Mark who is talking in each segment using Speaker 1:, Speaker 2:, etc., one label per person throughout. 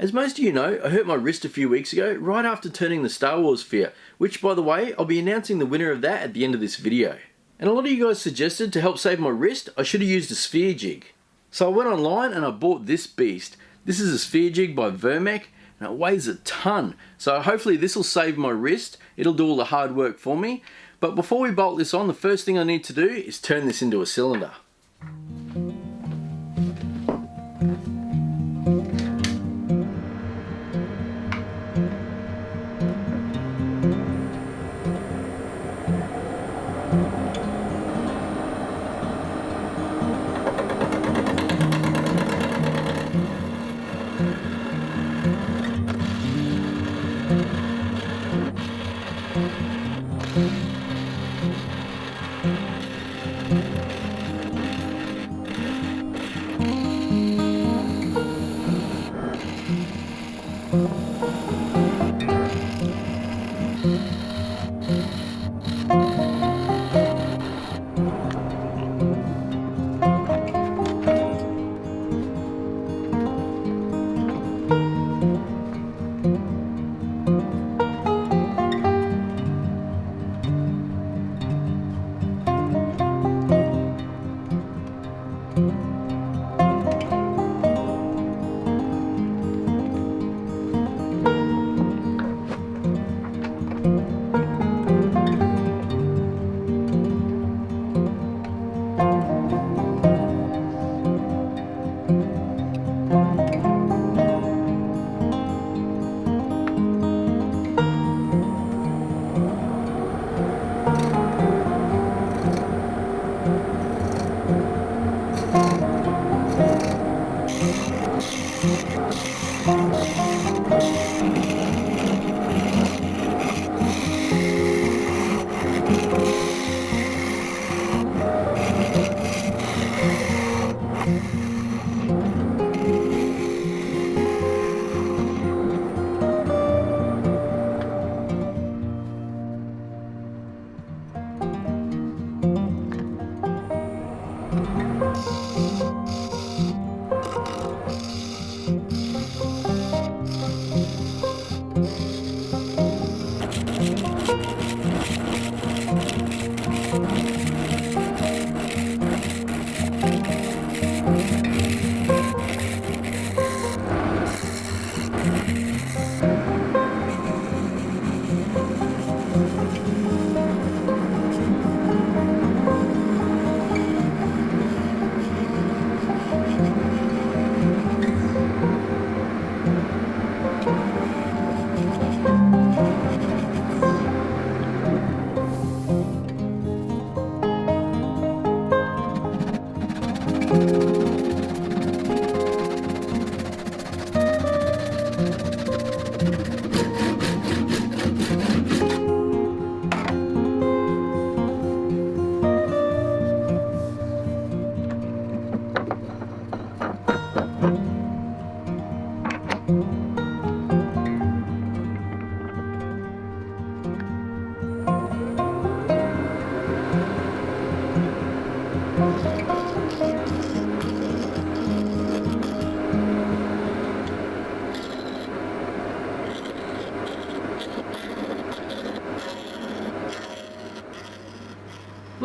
Speaker 1: As most of you know, I hurt my wrist a few weeks ago right after turning the Star Wars sphere, which by the way, I'll be announcing the winner of that at the end of this video. And a lot of you guys suggested to help save my wrist, I should have used a sphere jig. So I went online and I bought this beast. This is a sphere jig by Worx and it weighs a ton. So hopefully this will save my wrist, it'll do all the hard work for me. But before we bolt this on, the first thing I need to do is turn this into a cylinder.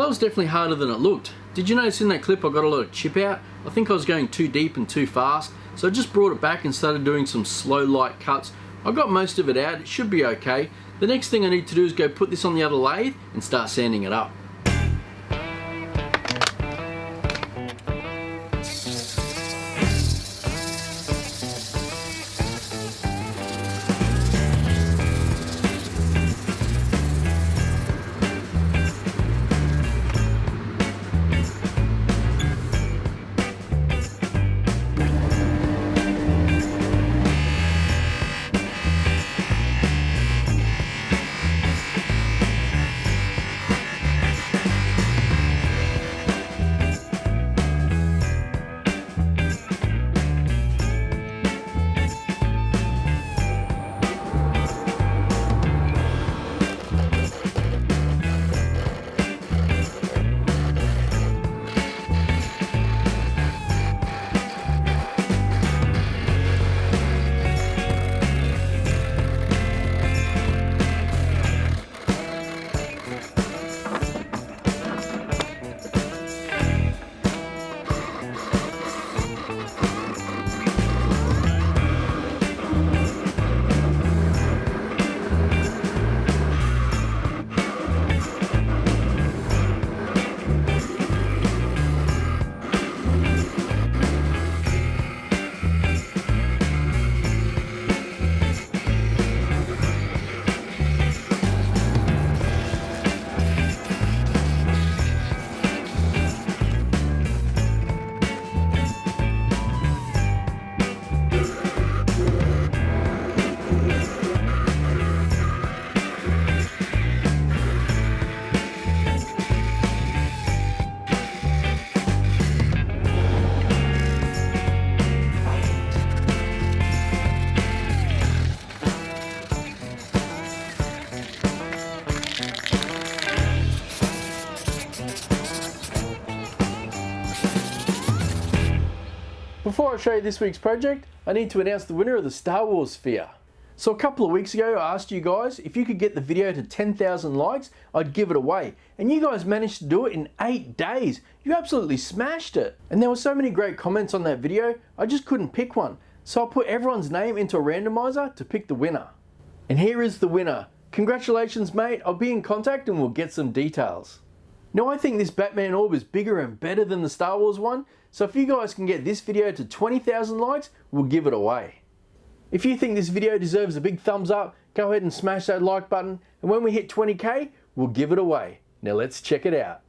Speaker 1: Well, that was definitely harder than it looked. Did you notice in that clip I got a lot of chip out? I think I was going too deep and too fast, so I just brought it back and started doing some slow light cuts. I got most of it out, it should be okay. The next thing I need to do is go put this on the other lathe and start sanding it up. before I show you this week's project, I need to announce the winner of the Star Wars sphere. So a couple of weeks ago I asked you guys if you could get the video to 10,000 likes, I'd give it away. And you guys managed to do it in 8 days. You absolutely smashed it. And there were so many great comments on that video, I just couldn't pick one. So I put everyone's name into a randomizer to pick the winner. And here is the winner. Congratulations mate, I'll be in contact and we'll get some details. Now I think this Batman Orb is bigger and better than the Star Wars one, so if you guys can get this video to 20,000 likes, we'll give it away. If you think this video deserves a big thumbs up, go ahead and smash that like button, and when we hit 20k, we'll give it away. Now let's check it out.